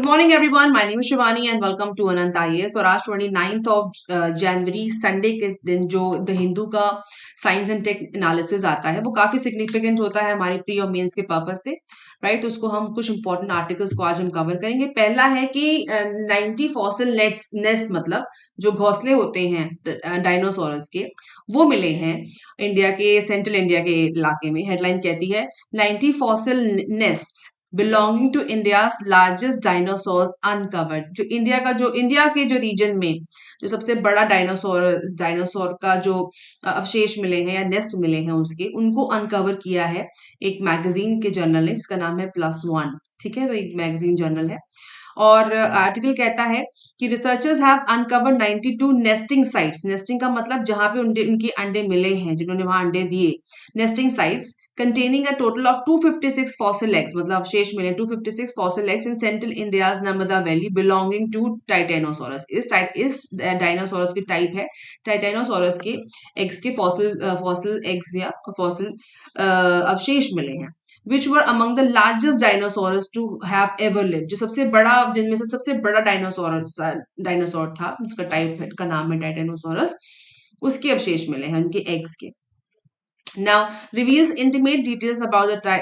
morning, everyone. My name is Shivani and welcome to Anant IAS। और आज 29th of January Sunday के दिन जो द हिंदू का साइंस एंड टेक एनालिसिस आता है वो काफी सिग्निफिकेंट होता है हमारे प्री और मेंस के पर्पस से, राइट। तो उसको हम कुछ इंपॉर्टेंट आर्टिकल्स को आज हम कवर करेंगे। पहला है कि 90 फॉसिल नेस्ट मतलब जो घोंसले होते हैं डायनासोरस के, वो मिले हैं इंडिया के सेंट्रल इंडिया के इलाके में। हेडलाइन कहती है 90 fossil nest belonging to India's largest dinosaurs uncovered. जो इंडिया के जो रीजन में जो सबसे बड़ा डायनासोर का जो अवशेष मिले हैं या नेस्ट मिले हैं उसके, उनको अनकवर किया है एक मैगजीन के जर्नल ने जिसका नाम है +1। ठीक है, तो एक मैगजीन जर्नल है। और आर्टिकल कहता है कि researchers have uncovered 92 nesting sites. Nesting का मतलब जहां पे उनके अंडे मिले हैं, जिन्होंने वहां अंडे दिए। Nesting sites containing a total of 256 fossil eggs, मतलब अवशेष मिले 256 fossil eggs in central India's Narmada Valley belonging to Titanosaurus। इस डायनासोरस की टाइप है टाइटेनोसोरस के एग्स के फॉसिल एग्स या फॉसिल अवशेष मिले हैं। Which were among the largest dinosaurs to have ever live. जो सबसे बड़ा, जिनमें से सबसे बड़ा डायनासोर था जिसका टाइप का नाम है टाइटेनोसोरस, उसके अवशेष मिले हैं, उनके एग्स के। Now reveals intimate details about the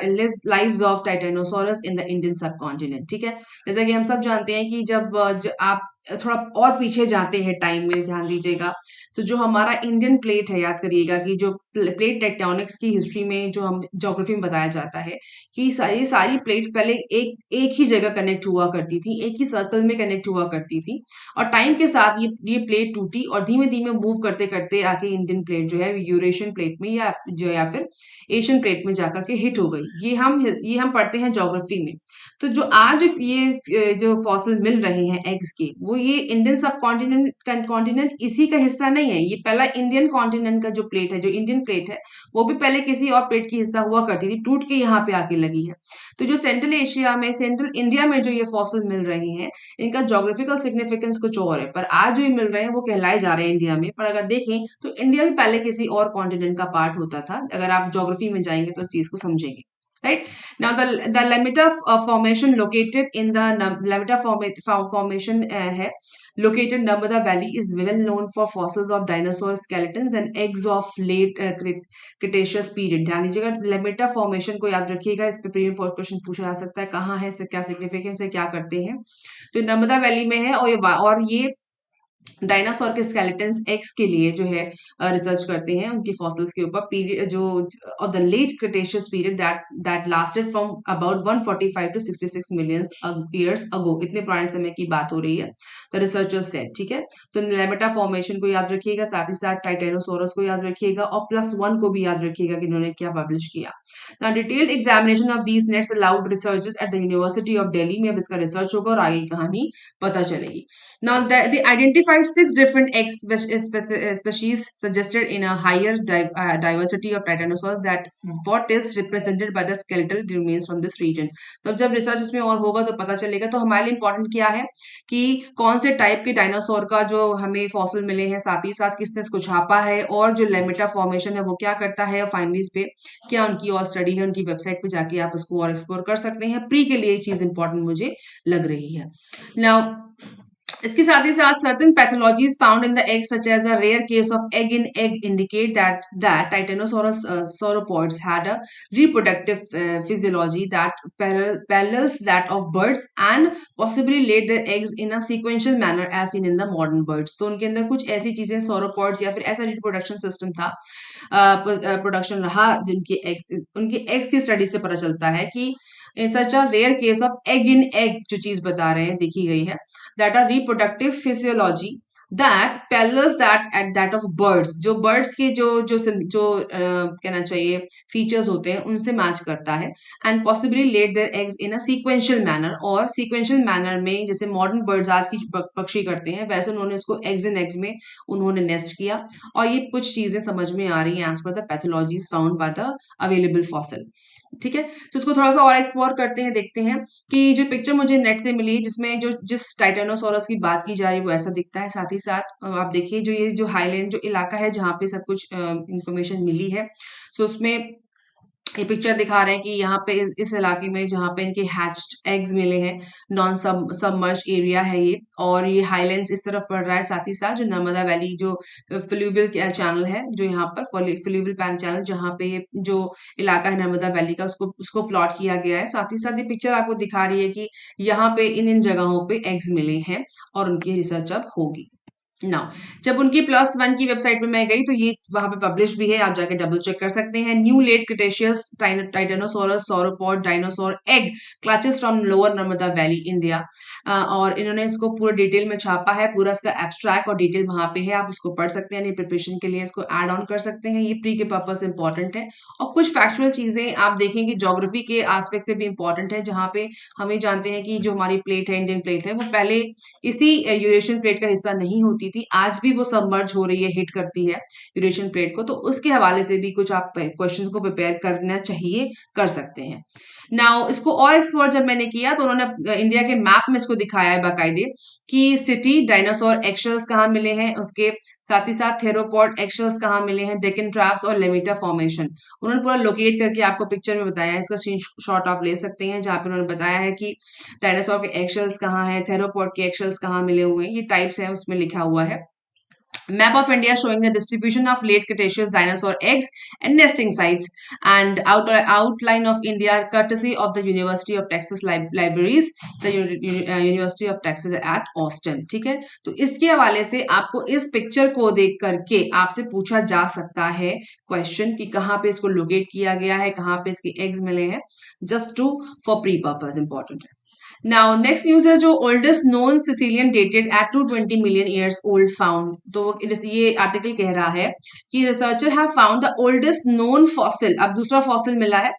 lives of Titanosaurus in the Indian subcontinent। ठीक है, जैसा कि हम सब जानते हैं कि जब आप थोड़ा और पीछे जाते हैं टाइम में, ध्यान दीजिएगा। तो जो हमारा इंडियन प्लेट है, याद करिएगा कि जो प्लेट टेक्टोनिक्स की हिस्ट्री में जो हम ज्योग्राफी में बताया जाता है कि सारी प्लेट्स पहले एक ही जगह कनेक्ट हुआ करती थी, एक ही सर्कल में कनेक्ट हुआ करती थी। और टाइम के साथ ये प्लेट टूटी और धीमे धीमे मूव करते करते आके इंडियन प्लेट जो है यूरेशियन प्लेट में या फिर एशियन प्लेट में जाकर के हिट हो गई। ये हम पढ़ते हैं ज्योग्राफी में। तो जो आज ये जो फॉसिल मिल रहे हैं एग्स के, वो ये इंडियन सब कॉन्टिनेंट इसी का हिस्सा नहीं है। ये पहला इंडियन कॉन्टिनेंट का जो प्लेट है, जो इंडियन प्लेट है, वो भी पहले किसी और प्लेट की हिस्सा हुआ करती थी, टूट के यहाँ पे आके लगी है। तो जो सेंट्रल इंडिया में जो ये फॉसिल मिल रहे हैं, इनका ज्योग्राफिकल सिग्निफिकेंस कुछ और है, पर आज जो ये मिल रहे हैं वो कहलाए जा रहे हैं इंडिया में। पर अगर देखें तो इंडिया भी पहले किसी और कॉन्टिनेंट का पार्ट होता था। अगर आप ज्योग्राफी में जाएंगे तो इस चीज को समझेंगे। Right now, the Lametta formation located in the Lametta formation है located Narmada Valley is well known for fossils of dinosaur skeletons and eggs of late Cretaceous period। ध्यान दीजिएगा, Lametta formation को याद रखिएगा, इस पे प्रीवियस क्वेश्चन पूछा जा सकता है, कहाँ है, इससे क्या सिग्निफिकेंस है, क्या करते हैं। तो नर्मदा वैली में है और ये डायनासोर के स्केलेटन्स एक्स के लिए जो है रिसर्च करते हैं, उनके फॉसिल्स के ऊपर। पीरियड जो of the late Cretaceous period that lasted from about 145 to 66 millions years ago. इतने पुराने समय की बात हो रही है, तो रिसर्चर्स सेड। ठीक है, तो लेमेटा फॉर्मेशन को याद रखिएगा, साथ ही साथ टाइटेनोसोरस को याद रखिएगा और +1 को भी याद रखिएगा कि इन्होंने क्या पब्लिश किया। Now, detailed examination of these nets allowed researchers at the University of Delhi में अब इसका रिसर्च होगा और आगे की कहानी पता चलेगी। Now, they identified 6 different egg species suggested in a higher diversity of titanosaurs that what is represented by the skeletal remains from this region। तो जब रिसर्च इसमें और होगा तो पता चलेगा। तो हमारे लिए इंपॉर्टेंट क्या है कि कौन से टाइप के डायनासोर का जो हमें फॉसिल मिले हैं, साथ ही साथ किसने इसको छापा है, और जो लेमेटा फॉर्मेशन है वो क्या करता है, और फाइनली इस पे क्या उनकी और स्टडी है। उनकी वेबसाइट पे जाके आप उसको और एक्सप्लोर कर सकते हैं। प्री के लिए ये चीज इंपॉर्टेंट मुझे लग रही है। नाउ इसके साथ ही साथ certain pathologies found in the egg such as a rare case of egg in egg indicate that Titanosaurus sauropods had a reproductive physiology that parallels that of birds and possibly laid their eggs in a sequential manner as seen in the modern birds। तो उनके अंदर कुछ ऐसी चीजें sauropods या फिर ऐसा reproduction system था, प्रोडक्शन रहा, उनके एग्स की स्टडी से पता चलता है कि in such a rare case of egg in egg जो चीज बता रहे हैं देखी गई है, that are reproductive physiology that parallels that of birds. जो बर्ड्स के जो कहना चाहिए फीचर्स होते हैं उनसे मैच करता है। And possibly laid their eggs in a sequential manner, और सीक्वेंशियल मैनर में जैसे मॉडर्न बर्ड्स आज की पक्षी करते हैं, वैसे उन्होंने इसको एग्स इन एग्स में उन्होंने नेस्ट किया। और ये कुछ चीजें समझ में आ रही हैं as per the pathologies found by the available fossil. ठीक है, तो इसको थोड़ा सा और एक्सप्लोर करते हैं, देखते हैं कि जो पिक्चर मुझे नेट से मिली जिसमें जिस टाइटेनोसोरस की बात की जा रही है वो ऐसा दिखता है। साथ ही साथ आप देखिए जो ये जो हाईलैंड जो इलाका है जहाँ पे सब कुछ इंफॉर्मेशन मिली है, सो उसमें ये पिक्चर दिखा रहे हैं कि यहाँ पे इस इलाके में जहाँ पे इनके हैच्ड एग्स मिले हैं, नॉन सबमर्ज एरिया है ये, और ये हाईलैंड्स इस तरफ पड़ रहा है, साथ ही साथ जो नर्मदा वैली जो फ्लूवियल चैनल है, जो यहाँ पर फ्लूवियल पैन चैनल जहाँ पे ये जो इलाका है नर्मदा वैली का, उसको उसको प्लॉट किया गया है। साथ ही साथ ये पिक्चर आपको दिखा रही है कि यहाँ पे इन इन जगहों पे एग्स मिले हैं और उनकी रिसर्च अब होगी। नाउ जब उनकी +1 की वेबसाइट पे मैं गई तो ये वहां पे पब्लिश भी है, आप जाके डबल चेक कर सकते हैं। New late cretaceous titanosaurus sauropod dinosaur egg clutches from lower Narmada valley India, और इन्होंने इसको पूरा डिटेल में छापा है, पूरा इसका एब्स्ट्रैक्ट और डिटेल वहां पे है, आप उसको पढ़ सकते हैं, प्रिपरेशन के लिए इसको ऐड ऑन कर सकते हैं, ये प्री के पर्पज से इंपॉर्टेंट है। और कुछ फैक्चुअल चीजें आप देखेंगे ज्योग्राफी के आस्पेक्ट से भी इंपॉर्टेंट है, जहाँ पे हमें जानते हैं कि जो हमारी प्लेट है, इंडियन प्लेट है, वो पहले इसी यूरेशियन प्लेट का हिस्सा नहीं होती थी, आज भी वो सबमर्ज हो रही है, हिट करती है यूरेशियन प्लेट को, तो उसके हवाले से भी कुछ आप क्वेश्चंस को प्रिपेयर करना चाहिए, कर सकते हैं। नाउ इसको और एक्सप्लोर जब मैंने किया तो उन्होंने इंडिया के मैप में इसको दिखाया है बाकायदे कि सिटी डायनासोर एक्शल्स कहाँ मिले हैं, उसके साथ ही साथ थेरोपॉड एक्शल्स कहाँ मिले हैं, डेकन ट्रैप्स और लेमिटा फॉर्मेशन उन्होंने पूरा लोकेट करके आपको पिक्चर में बताया है। इसका स्क्रीनशॉट आप ले सकते हैं, जहाँ पे उन्होंने बताया है कि डायनासोर के एक्शल्स कहाँ है, थेरोपॉड के एक्शल्स कहाँ मिले हुए हैं, ये टाइप्स है उसमें लिखा हुआ है। Map of India showing the distribution of late Cretaceous dinosaur eggs and nesting sites, and outline of India courtesy of the University of Texas Libraries, the University of Texas at Austin। ठीक है, तो इसके हवाले से आपको इस picture को देख करके आपसे पूछा जा सकता है क्वेश्चन कि कहाँ पे इसको लोकेट किया गया है, कहाँ पे इसके एग्स मिले हैं, just to for pre purpose important है। नाउ नेक्स्ट न्यूज है जो oldest known caecilian dated at 220 million years old found. तो ये आर्टिकल कह रहा है कि researcher have found the oldest known fossil, अब दूसरा फॉसिल मिला है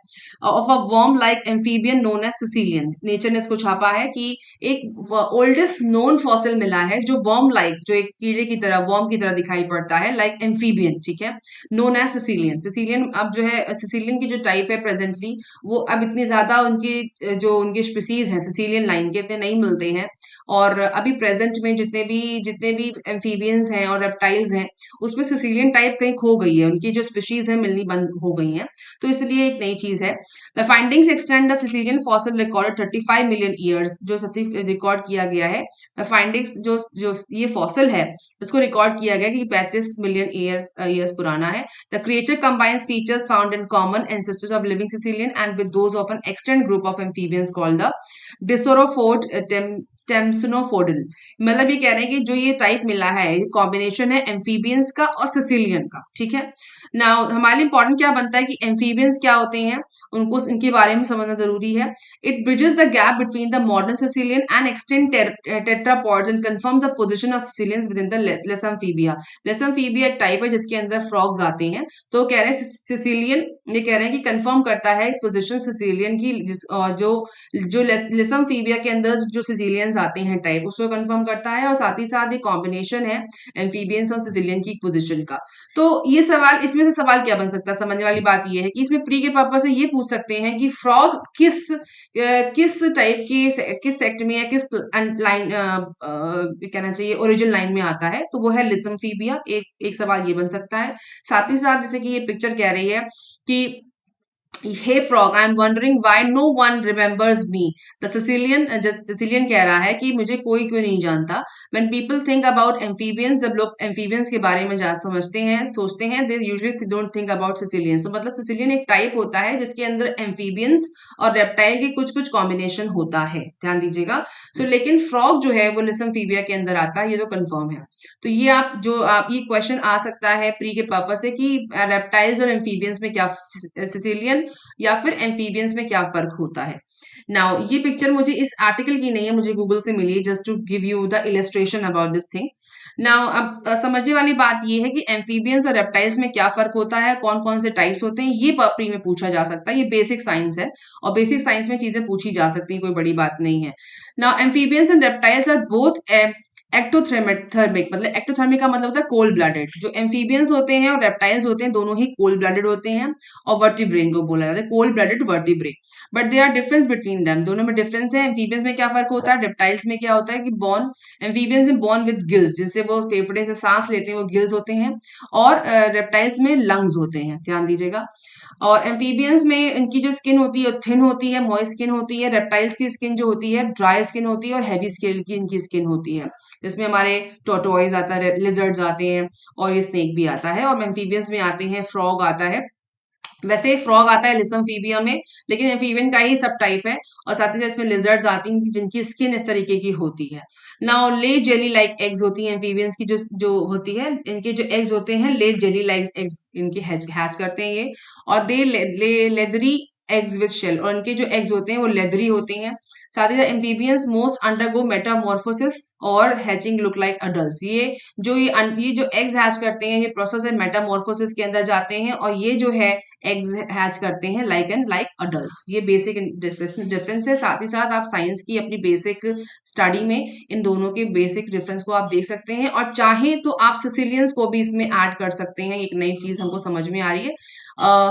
of a worm like amphibian known as caecilian. Nature ने इसको छापा है कि एक ओल्डेस्ट नोन फॉसिल मिला है जो वर्म लाइक, जो एक कीड़े की तरह, वर्म की तरह दिखाई पड़ता है, लाइक एम्फीबियन, ठीक है, नोन एज सिसिलियन। सिसिलियन अब जो है सिसिलियन की जो टाइप है प्रेजेंटली, वो अब इतनी ज्यादा उनकी जो उनके स्पीसीज हैं सिसिलियन लाइन के इतने नहीं मिलते हैं, और अभी प्रेजेंट में जितने भी एम्फीबियंस हैं और रेप्टाइल्स हैं उसमें सिसिलियन टाइप कहीं खो गई है, उनकी जो स्पीशीज है मिलनी बंद हो गई हैं, तो इसलिए एक नई चीज है। The findings extend the Sicilian fossil recorded 35 million years, जो रिकॉर्ड किया गया है, द फाइंडिंग्स जो जो ये फॉसिल है इसको रिकॉर्ड किया गया कि 35 मिलियन ईयर्स पुराना है। The creature combines features found in common ancestors of living caecilian and with those of an extinct group of amphibians called the dissorophoid temnospondyls. मतलब ये कह रहे हैं कि जो ये टाइप मिला है कॉम्बिनेशन है एम्फीबियंस का और सिसिलियन का, ठीक है। नाउ हमारे लिए इंपॉर्टेंट क्या बनता है कि एम्फीबियंस क्या होते हैं, उनको इनके बारे में समझना जरूरी है। It bridges the gap between the modern caecilian and extinct tetrapods and confirm the position of caecilians within the lissamphibia. Lissamphibia एक टाइप है जिसके अंदर फ्रॉग्स आते हैं, तो कह रहे हैं सिसिलियन, ये कह रहे हैं कि कंफर्म करता है पोजीशन सिसिलियन की, जो जो लेसम्फीबिया के अंदर जो सिसिलियंस आते हैं टाइप, उसको कंफर्म करता है, और साथ ही साथ एक कॉम्बिनेशन है एम्फीबियंस और सिसिलियन की पोजीशन का। तो ये सवाल, इसमें से सवाल क्या बन सकता है, समझने वाली बात ये है कि इसमें प्री के पर्पज से ये पूछ सकते हैं कि फ्रॉग किस टाइप की, किस सेक्ट में या किस लाइन कहना चाहिए ओरिजिन लाइन में आता है, तो वो है लिसम्फीबिया। एक सवाल ये बन सकता है। साथ ही साथ जैसे कि ये पिक्चर कह रही है कि Hey frog, I'm wondering why no one remembers me. The Sicilian कह रहा है कि मुझे कोई क्यों नहीं जानता। When people think about amphibians, जब लोग amphibians के बारे में समझते हैं, सोचते हैं, they usually don't think about Sicilians। तो मतलब Sicilian एक टाइप होता है जिसके अंदर amphibians और reptile के कुछ कुछ कॉम्बिनेशन होता है, ध्यान दीजिएगा। लेकिन फ्रॉग जो है वो लिसम्फीबिया के अंदर आता है, ये तो कंफर्म है। तो ये आप ये क्वेश्चन आ सकता है प्री के पर्पज से कि रेप्टाइल्स और एम्फीबियंस में क्या, सिसिलियन या फिर एम्फीबियंस में क्या फर्क होता है। नाउ ये पिक्चर मुझे इस आर्टिकल की नहीं है, मुझे गूगल से मिली, just to give you the illustration about this thing. Now अब समझने वाली बात ये है कि एम्फीबियंस और रेप्टाइल्स में क्या फर्क होता है, कौन कौन से टाइप्स होते हैं, ये प्री में पूछा जा सकता है। ये बेसिक साइंस है और बेसिक साइंस में चीजें पूछी जा सकती हैं, कोई बड़ी बात नहीं है। Now amphibians and reptiles are both ectothermic, मतलब एक्टोथर्मिक का मतलब होता है कोल्ड ब्लडेड। जो एम्फीबियंस होते हैं और रेप्टाइल्स होते हैं दोनों ही कोल्ड ब्लडेड होते हैं, और वर्टिब्रेन को बोला जाता है cold blooded vertebrae. But there are difference between them, दोनों में डिफरेंस है। एम्फीबियंस में क्या फर्क होता है, रेप्टाइल्स में क्या होता है कि एम्फीबियंस में बॉर्न विद गिल्स, जिससे वो फेफड़े से सांस लेते हैं, वो गिल्स होते हैं, और रेप्टाइल्स में लंग्स होते हैं, ध्यान दीजिएगा। और एम्फीबियंस में इनकी जो स्किन होती है थिन होती है, मॉइस्ट स्किन होती है। रेप्टाइल्स की स्किन जो होती है ड्राई स्किन होती है और हैवी स्किन की इनकी स्किन होती है, जिसमें हमारे टोटोइज आता है, लिजर्ड्स आते हैं और ये स्नेक भी आता है। और एम्फीबियंस में आते हैं फ्रॉग आता है। वैसे एक फ्रॉग आता है लिसमफीबिया में, लेकिन एम्फीबियन का ही सब टाइप है। और साथ ही साथ इसमें लिजर्ड्स आती हैं जिनकी स्किन इस तरीके की होती है। नाउ ले जेली लाइक एग्स होती हैं एम्फीबियंस की, जो जो होती है, इनके जो एग्स होते हैं ले जेली लाइक एग्स इनके हैच करते हैं ये। और दे ले लेदरी एग्स विद शेल, और इनके जो एग्स होते हैं वो लेदरी होते हैं। साथ ही साथ एम्फीबियंस मोस्ट अंडरगो मेटामॉर्फोसिस और हैचिंग लुक लाइक अडल्ट्स। ये जो एग्स हैच करते हैं, ये प्रोसेस है मेटामॉर्फोसिस के अंदर जाते हैं और ये जो है एग्स हैच करते हैं लाइक अडल्ट्स। ये बेसिक डिफरेंस है। साथ ही साथ आप साइंस की अपनी बेसिक स्टडी में इन दोनों के बेसिक डिफरेंस को आप देख सकते हैं, और चाहे तो आप सिसिलियंस को भी इसमें ऐड कर सकते हैं। एक नई चीज हमको समझ में आ रही है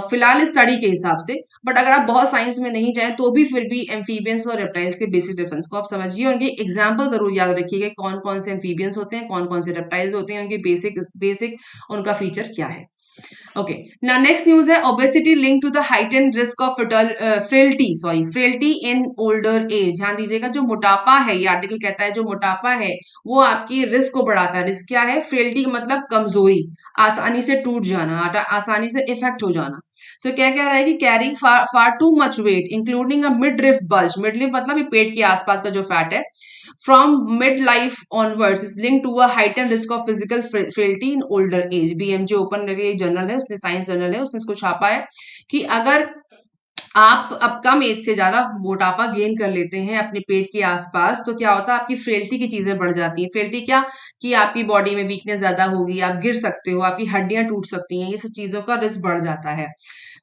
फिलहाल स्टडी के हिसाब से। बट अगर आप बहुत साइंस में नहीं जाए तो भी फिर भी एम्फीबियंस और रेप्टाइल्स के बेसिक डिफरेंस को आप समझिए, और उनके एग्जाम्पल जरूर याद रखिएगा कौन कौन से एम्फीबियंस होते हैं, कौन कौन से रेप्टाइल्स होते हैं, उनके बेसिक उनका फीचर क्या है। Okay. Now next news है obesity linked to the heightened risk of frailty in older age। ध्यान दीजिएगा, जो मोटापा है, ये आर्टिकल कहता है जो मोटापा है वो आपकी रिस्क को बढ़ाता है। रिस्क क्या है? फ्रेल्टी का मतलब कमजोरी, आसानी से टूट जाना, आसानी से इफेक्ट हो जाना। सो क्या कह रहा है कि carrying far too much weight including a midriff bulge. Midriff मतलब ये पेट के आसपास का जो फैट है, from midlife onwards is linked to a heightened risk of physical frailty in older age। BMJ open करके जर्नल है, उसने साइंस जर्नल है, उसने इसको छापा है कि अगर आप अब कम एज से ज्यादा मोटापा गेन कर लेते हैं अपने पेट के आसपास, तो क्या होता है आपकी फ्रेल्टी की चीजें बढ़ जाती हैं। फ्रेल्टी क्या कि आपकी बॉडी में वीकनेस ज्यादा होगी, आप गिर सकते हो, आपकी हड्डियां टूट सकती हैं, ये सब चीजों का रिस्क बढ़ जाता है।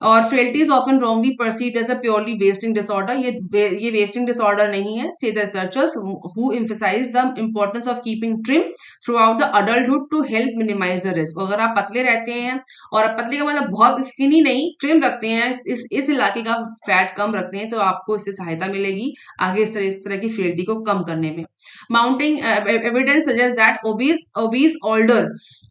और frailty is often wrongly perceived as a purely wasting disorder. ये वेस्टिंग डिसऑर्डर नहीं है, say the researchers who emphasise the importance of keeping trim throughout the adulthood to help minimise the risk. अगर आप पतले रहते हैं, और पतले का मतलब बहुत स्किनी नहीं, ट्रिम रखते हैं, इस इलाके का फैट कम रखते हैं, तो आपको इससे सहायता मिलेगी आगे इस तरह की फ्रेल्टी को कम करने में। Mounting evidence suggest that obese older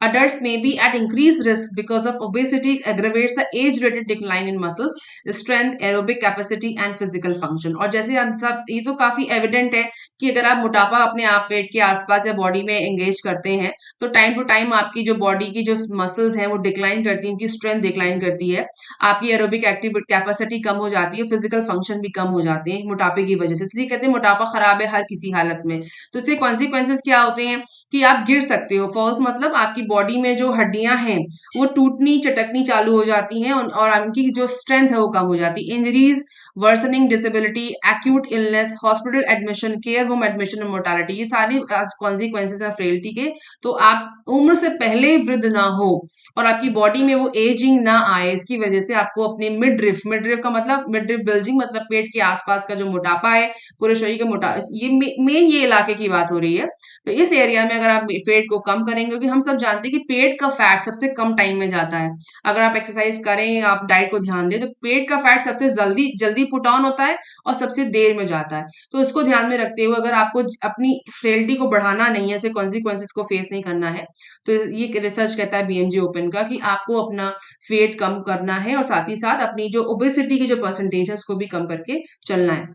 adults may be at increased risk because of obesity aggravates the age-related decline in muscles, strength, aerobic capacity and physical function। और जैसे हम सब, ये तो काफी एविडेंट है कि अगर आप मोटापा अपने आप पेट के आसपास या बॉडी में एंगेज करते हैं, तो टाइम टू टाइम आपकी जो बॉडी की जो मसल्स हैं वो डिक्लाइन करती हैं, उनकी स्ट्रेंथ डिक्लाइन करती है, आपकी एरोबिक एक्टिव कैपेसिटी कम हो जाती है, फिजिकल फंक्शन भी कम हो जाते हैं मोटापे की वजह से। इसलिए कहते हैं मोटापा खराब है हर किसी हालत में। तो इसके कॉन्सिक्वेंसेस क्या होते हैं कि आप गिर सकते हो। फॉल्स मतलब आपकी बॉडी में जो हड्डियां हैं वो टूटनी चटकनी चालू हो जाती हैं, और उनकी जो स्ट्रेंथ है वो कम हो जाती है। Injuries, worsening disability, acute illness, hospital admission, care home admission और मोर्टालिटी, ये सारी कॉन्सिक्वेंसेस है फ्रेल्टी के। तो आप उम्र से पहले वृद्ध ना हो और आपकी बॉडी में वो एजिंग ना आए, इसकी वजह से आपको अपने मिडरिफ का मतलब मिडरिफ बिल्जिंग मतलब पेट के आसपास का जो मोटापा है, पूरे शरीर का मोटा, ये मेन ये इलाके की बात हो रही है। तो इस एरिया में अगर आप पेट को कम करेंगे, क्योंकि हम सब जानते हैं कि पेट का फैट सबसे कम टाइम में जाता है। अगर आप एक्सरसाइज करें, आप डाइट को ध्यान दें, तो पेट का फैट सबसे जल्दी जल्दी पुट ऑन होता है और सबसे देर में जाता है। तो इसको ध्यान में रखते हुए अगर आपको अपनी फ्रेल्टी को बढ़ाना नहीं है, ऐसे कॉन्सिक्वेंसेस को फेस नहीं करना है, तो ये रिसर्च कहता है बीएमजे ओपन का कि आपको अपना वेट कम करना है और साथ ही साथ अपनी जो ओबेसिटी की जो परसेंटेज है उसको भी कम करके चलना है।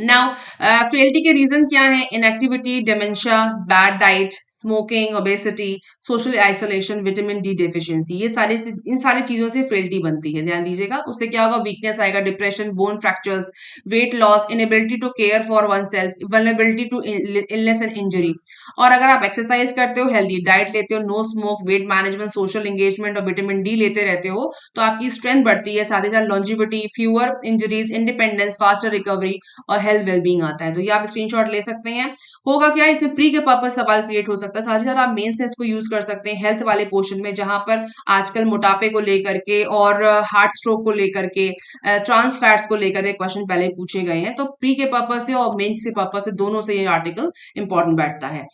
नाउ फ्रेल्टी के रीजन क्या है? Inactivity, dementia, bad diet, smoking, obesity, social isolation, vitamin D deficiency, इन सारी चीजों से फ्रेल्टी बनती है। ध्यान दीजिएगा, उससे क्या होगा? वीकनेस आएगा, depression, bone fractures, weight loss, inability to care for oneself, vulnerability to illness and injury. और अगर आप एक्सरसाइज करते हो, हेल्दी डाइट लेते हो, no smoke, weight management, social engagement और विटामिन डी लेते रहते हो, तो आपकी स्ट्रेंथ बढ़ती है, साथ ही साथ longevity, fewer injuries, independence, faster recovery और हेल्थ वेलबींग आता है। तो ये आप स्क्रीनशॉट ले सकते हैं। होगा क्या, इसमें प्री के पर्पस सवाल क्रिएट हो सकता है, साथ ही साथ आप मेंस से इसको यूज कर सकते हैं हेल्थ वाले पोर्शन में, जहां पर आजकल मोटापे को लेकर के और हार्ट स्ट्रोक को लेकर के, ट्रांस फैट्स को लेकर के क्वेश्चन पहले पूछे गए हैं। तो प्री के पर्पस से और मेंस के पर्पस से दोनों से ये आर्टिकल इंपॉर्टेंट बैठता है।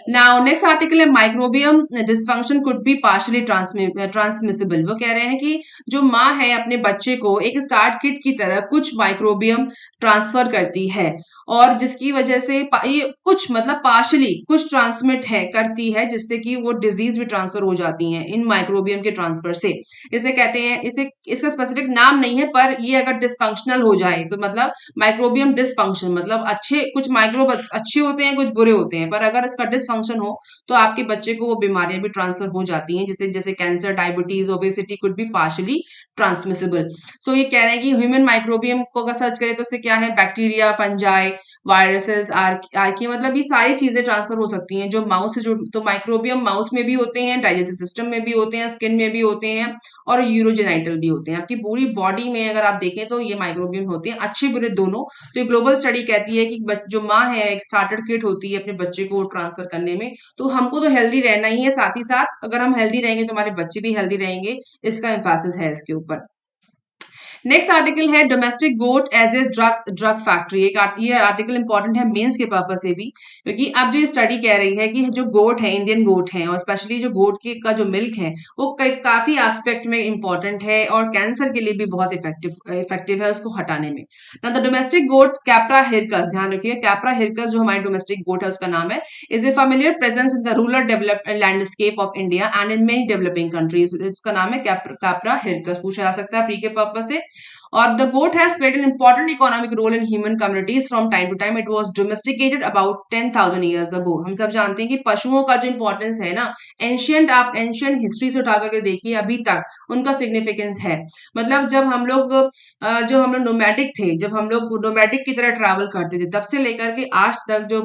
नाउ नेक्स्ट आर्टिकल है microbiome dysfunction could be partially transmissible. वो कह रहे हैं कि जो माँ है अपने बच्चे को एक स्टार्ट किट की तरह कुछ माइक्रोबियम ट्रांसफर करती है, और जिसकी वजह से ये कुछ मतलब पार्शली कुछ ट्रांसमिट है करती है, जिससे कि वो डिजीज भी ट्रांसफर हो जाती हैं इन माइक्रोबियम के ट्रांसफर से। इसे कहते हैं, इसे इसका स्पेसिफिक नाम नहीं है, पर ये अगर डिसफंक्शनल हो जाए तो मतलब माइक्रोबियम डिसफंक्शन, मतलब अच्छे कुछ माइक्रोब अच्छे होते हैं, कुछ बुरे होते हैं, पर अगर इसका डिसफंक्शन हो तो आपके बच्चे को वो बीमारियां भी ट्रांसफर हो जाती हैं, जैसे जैसे cancer, diabetes, obesity could be partially transmissible. So ये कह रहे हैं कि ह्यूमन माइक्रोबियम को अगर सर्च करें तो उससे क्या है, बैक्टीरिया, फंजाई, वायरसेस, आर्की, मतलब ये सारी चीजें ट्रांसफर हो सकती हैं जो माउथ से जुड़, तो माइक्रोबियम माउथ में भी होते हैं, डाइजेस्टिव सिस्टम में भी होते हैं, स्किन में भी होते हैं और यूरोजेनाइटल भी होते हैं। आपकी पूरी बॉडी में अगर आप देखें तो ये माइक्रोबियम होते हैं, अच्छे बुरे दोनों। तो ग्लोबल स्टडी कहती है कि जो माँ है एक स्टार्टर किट होती है अपने बच्चे को ट्रांसफर करने में, तो हमको तो हेल्दी रहना ही है, साथ ही साथ अगर हम हेल्दी रहेंगे तो हमारे बच्चे भी हेल्दी रहेंगे, इसका एम्फेसिस है इसके ऊपर। नेक्स्ट आर्टिकल है domestic goat as a drug factory. ये आर्टिकल इंपॉर्टेंट है मेंस के पर्पज से भी, क्योंकि अब जो ये स्टडी कह रही है कि जो गोट है, इंडियन गोट है, और स्पेशली जो गोट के का जो मिल्क है वो काफी एस्पेक्ट में इंपॉर्टेंट है और कैंसर के लिए भी बहुत इफेक्टिव है उसको हटाने में। ना the domestic goat Capra hircus, ध्यान रखिए कैप्रा हिरकस जो हमारी डोमेस्टिक गोट है उसका नाम है, is a familiar presence in the rural developed landscape of India and in many developing countries. इसका नाम है कैप्रा हिरकस, पूछा जा सकता है प्री के पर्पज से। और the goat has played an important economic role in human communities from time to time. It was domesticated about 10,000 years ago. हम सब जानते हैं कि पशुओं का जो इंपॉर्टेंस है ना, आप एंशियंट हिस्ट्री से उठा करके देखिए अभी तक उनका सिग्निफिकेंस है। मतलब जब हम लोग नोमैडिक थे, जब हम लोग नोमैडिक की तरह ट्रैवल करते थे, तब से लेकर के आज तक जो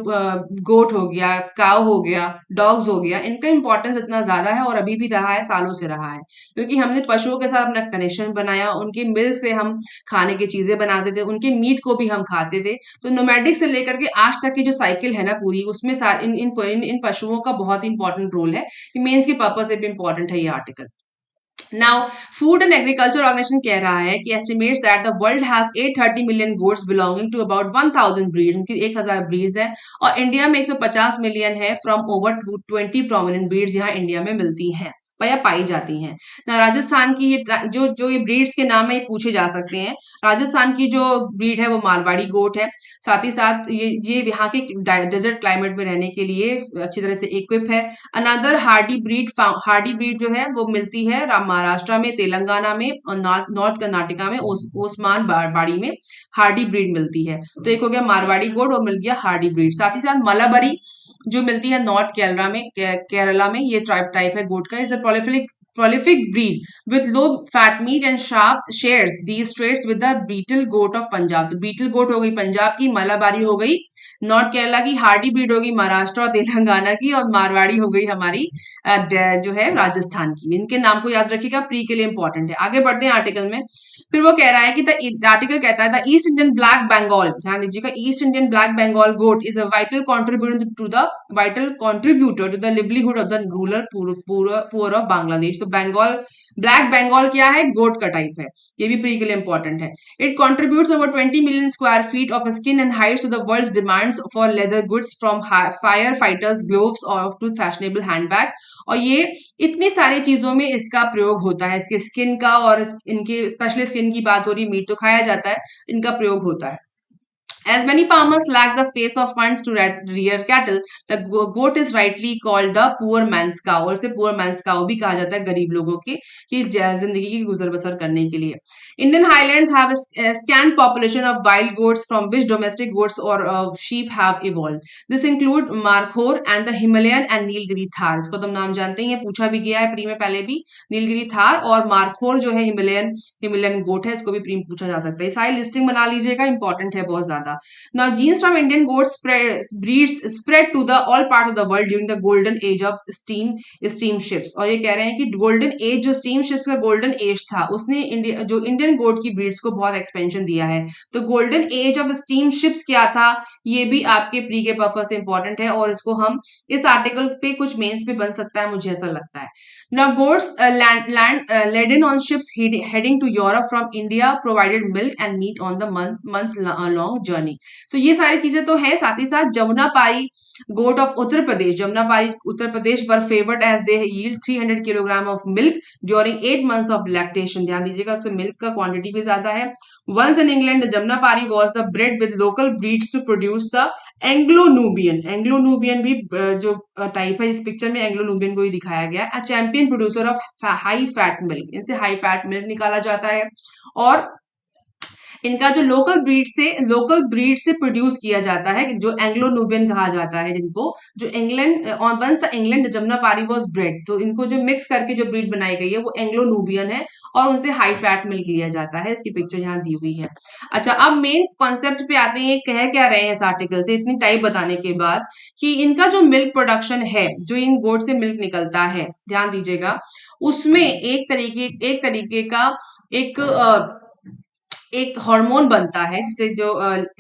गोट हो गया, काव हो गया, डॉग्स हो गया, इनका इंपॉर्टेंस इतना ज्यादा है और अभी भी रहा है, सालों से रहा है, क्योंकि हमने पशुओं के साथ अपना कनेक्शन बनाया, उनके मिल्क से हम खाने की चीजें बनाते थे, उनके मीट को भी हम खाते थे। तो नोमैडिक से लेकर के आज तक की जो साइकिल है ना पूरी, उसमें इन पशुओं का बहुत इंपॉर्टेंट रोल है। मेंस के पर्पज से भी इंपॉर्टेंट है ये article. Now food and agriculture organisation कह रहा है कि estimates that the world has 830 million goats belonging to about 1000 breeds, उनकी 1000 ब्रीड्स है, और इंडिया में 150 मिलियन है फ्रॉम ओवर 20 प्रोमिनेंट ब्रीड्स यहाँ इंडिया में मिलती हैं या पाई जाती हैं ना। राजस्थान की ये जो ये ब्रीड्स के नाम है ये पूछे जा सकते हैं। राजस्थान की जो ब्रीड है वो मारवाड़ी गोट है, साथ ही साथ ये यहाँ के डेजर्ट क्लाइमेट में रहने के लिए अच्छी तरह से इक्विप है। अनदर हार्डी ब्रीड जो है वो मिलती है महाराष्ट्र में, तेलंगाना में और नॉर्थ कर्नाटका में, ओस्मान बाड़ी में हार्डी ब्रीड मिलती है। तो एक हो गया मारवाड़ी गोट और मिल गया हार्डी ब्रीड। साथ ही साथ मलाबरी जो मिलती है नॉर्थ केरला में ये टाइप है गोट का, is a prolific breed with low fat meat and sharp shares these traits with the beetle goat of Punjab। तो बीटल गोट हो गई पंजाब की, मलाबारी हो गई नॉर्थ केरला की, हार्डी ब्रीड होगी महाराष्ट्र और तेलंगाना की, और मारवाड़ी हो गई हमारी जो है राजस्थान की। इनके नाम को याद रखिएगा, प्री के लिए इंपॉर्टेंट है। आगे बढ़ते हैं आर्टिकल में। फिर वो कह रहा है कि आर्टिकल कहता है the East Indian black Bengal, ध्यान दीजिएगा, East Indian black Bengal goat is a vital contributor to the livelihood of the rural poor of Bangladesh. तो ब्लैक बंगाल क्या है, गोट का टाइप है, ये भी प्री के लिए इंपॉर्टेंट है। It contributes over 20 million square feet of skin and hides to the world's demands for leather goods from firefighters gloves और टू फैशनेबल हैंडबैग। और ये इतनी सारी चीजों में इसका प्रयोग होता है, इसके स्किन का, और इनके स्पेशली स्किन की बात हो रही, मीट तो खाया जाता है, इनका प्रयोग होता है। As many farmers lack the space of funds to rear cattle, the goat is rightly called the poor man's cow, और इसे poor man's cow भी कहा जाता है गरीब लोगों की जिंदगी की गुजर बसर करने के लिए। Indian highlands have a scant population of wild goats from which domestic goats or sheep have evolved. This include Markhor and the Himalayan and Nilgiri Thar। इसको तुम नाम जानते हैं, पूछा भी गया है प्री में पहले भी। नीलगिरी थार और मारखोर जो है हिमालयन गोट है, इसको भी प्री में पूछा जा सकता है। सारी लिस्टिंग बना लीजिएगा, इंपॉर्टेंट है बहुत ज्यादा। Now, genes from Indian goats spread to the all parts of the world during the golden age of steamships। और ये कह रहे हैं कि गोल्डन एज, जो steamships का गोल्डन एज था, उसने इंडियन गोट की ब्रीड्स को बहुत एक्सपेंशन दिया है। तो गोल्डन एज ऑफ steamships क्या था, ये भी आपके प्री के पर्पज से इंपॉर्टेंट है, और इसको हम इस आर्टिकल पे कुछ मेंस पे बन सकता है, मुझे ऐसा लगता है। Now, goats laden on ships heading to Europe from India provided milk and meat on the months long journey। So ये सारी चीजें तो है, साथ ही साथ Jamunapari goat of Uttar Pradesh, Jamunapari Uttar Pradesh were favoured as they yield 300 kilogram of milk during 8 months of lactation. ध्यान दीजिएगा, उससे मिल्क का क्वांटिटी भी ज्यादा है। Once in England, the Jamnapari was the bred with local breeds to produce the Anglo Nubian, Anglo Nubian भी जो type है, इस पिक्चर में एंग्लो नूबियन को ही दिखाया गया है। A champion producer of high fat milk, इनसे हाई फैट मिल्क निकाला जाता है। और इनका जो लोकल ब्रीड से प्रोड्यूस किया जाता है, जो एंग्लो नूबियन कहा जाता है, जिनको जो England on once the England Jamunapari was bread, तो इनको जो मिक्स करके जो ब्रीड बनाई गई है वो एंग्लो नूबियन है, और उनसे हाई फैट मिल्क लिया जाता है। इसकी पिक्चर यहाँ दी हुई है। अच्छा, अब मेन कॉन्सेप्ट पे आते हैं, कह क्या रहे हैं इस आर्टिकल से इतनी टाइप बताने के बाद, कि इनका जो मिल्क प्रोडक्शन है, जो इन गोट से मिल्क निकलता है, ध्यान दीजिएगा, उसमें एक तरीके का एक एक हार्मोन बनता है, जिसे जो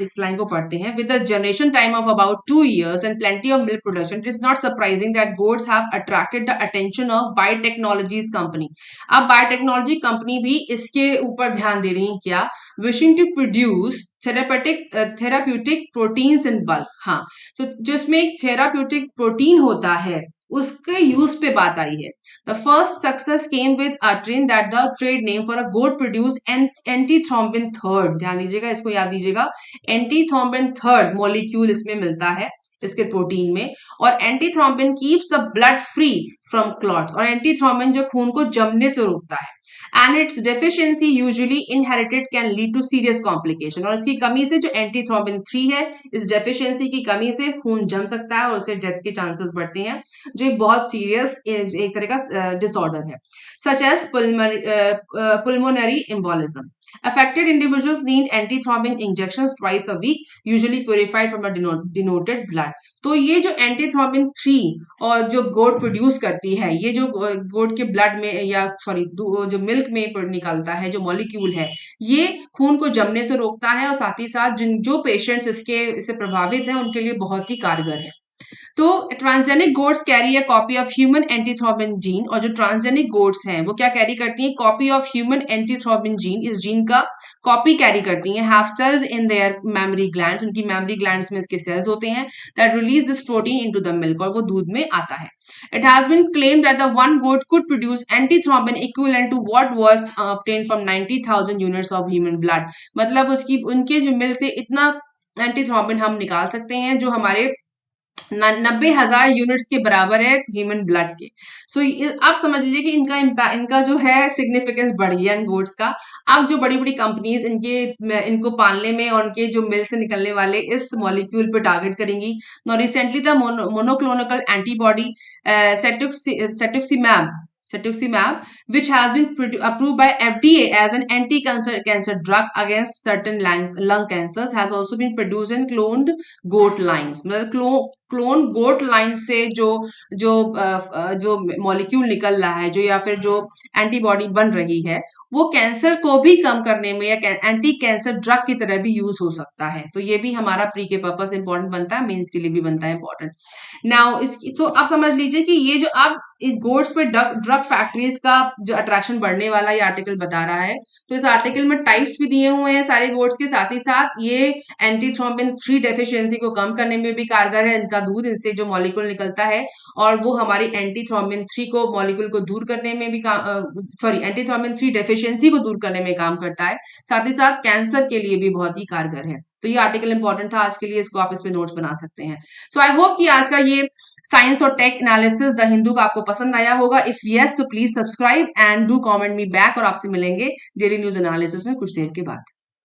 इस लाइन को पढ़ते हैं, with the generation time of about 2 years and plenty of milk production, it is not surprising that goats have attracted the attention of biotechnologies company. अब बायोटेक्नोलॉजी कंपनी भी इसके ऊपर ध्यान दे रही है, क्या, wishing to produce therapeutic proteins in bulk. हाँ, तो जिसमें एक थेराप्यूटिक प्रोटीन होता है, उसके यूज पे बात आई है। The first success came with Atrin, that the trade name for a goat produced antithrombin third, ध्यान दीजिएगा, इसको याद दीजिएगा, एंटीथ्रोम्बिन थर्ड मॉलिक्यूल इसमें मिलता है, इसके प्रोटीन में। और antithrombin keeps the blood free from clots, और एंटीथ्रोम्बिन जो खून को जमने से रोकता है। And its deficiency usually inherited can lead to serious complication, और इसकी कमी से, जो एंटीथ्रोम्बिन 3 है, इस डेफिशिएंसी की कमी से खून जम सकता है और उससे डेथ के चांसेस बढ़ते हैं, जो एक बहुत सीरियस एक तरह का डिसऑर्डर है, such as pulmonary embolism. Affected individuals need antithrombin injections twice a week, usually purified from a denoted blood. तो ये जो एंटीथ्रोम्बिन 3 और जो गोट प्रोड्यूस करती है, ये जो गोट के ब्लड में, या सॉरी जो मिल्क में निकलता है, जो मॉलिक्यूल है, ये खून को जमने से रोकता है, और साथ ही साथ जो पेशेंट्स इससे प्रभावित हैं, उनके लिए बहुत ही कारगर है। तो transgenic goats carry a copy of human antithrombin gene, और जो ट्रांसजेनिक गोट्स हैं वो क्या कैरी करती हैं, copy of human antithrombin gene, इस जीन का कॉपी कैरी करती हैं। Have cells in their mammary glands, उनकी मेमोरी ग्लैंड्स में इसके सेल्स होते हैं, that release this protein into the milk, और वो दूध में आता है। It has been claimed that the one goat could produce antithrombin equivalent to what was obtained from 90,000 units of human blood, मतलब उनके जो मिल्क से इतना एंटीथ्रोम्बिन हम निकाल सकते हैं, जो हमारे 90,000 यूनिट्स के बराबर है ह्यूमन ब्लड के। सो आप समझ लीजिए कि इनका जो है सिग्निफिकेंस बढ़ गया इन गोट्स का। अब जो बड़ी बड़ी कंपनीज इनको पालने में और उनके जो मिल्क से निकलने वाले इस मॉलिक्यूल पे टारगेट करेंगी। Now recently the monoclonal antibody cetuximab, which has been approved by FDA as an anti-cancer drug against certain lung cancers, has also been produced in cloned goat lines. मतलब clone गोट line से जो molecule निकल रहा है, जो या फिर जो एंटीबॉडी बन रही है, वो कैंसर को भी कम करने में या एंटी कैंसर ड्रग की तरह भी यूज हो सकता है। तो ये भी हमारा प्री के पर्पस इंपॉर्टेंट बनता है, मेंस के लिए भी बनता है इंपॉर्टेंट। नाउ इसकी तो आप समझ लीजिए कि ये जो अब इस गोट्स पे ड्रग फैक्ट्रीज का जो अट्रैक्शन बढ़ने वाला ये आर्टिकल बता रहा है। तो इस आर्टिकल में टाइप्स भी दिए हुए हैं सारे गोट्स के, साथ ही साथ ये एंटीथ्रोम्बिन 3 डेफिशिएंसी को कम करने में भी कारगर है इनका दूध, इनसे जो मॉलिक्यूल निकलता है, और वो हमारी एंटीथ्रोम्बिन 3 को मॉलिक्यूल को दूर करने में भी एंटीथ्रोम्बिन 3 डेफिशिएंसी को दूर करने में काम करता है, साथ ही साथ कैंसर के लिए भी बहुत ही कारगर है। तो ये आर्टिकल इंपॉर्टेंट था आज के लिए, इसको आप इस पे नोट्स बना सकते हैं। सो आई होप कि आज का ये साइंस और टेक एनालिसिस द हिंदू का आपको पसंद आया होगा। इफ यस तो please subscribe and do comment me back, और आपसे मिलेंगे डेली न्यूज एनालिसिस में कुछ देर के बाद।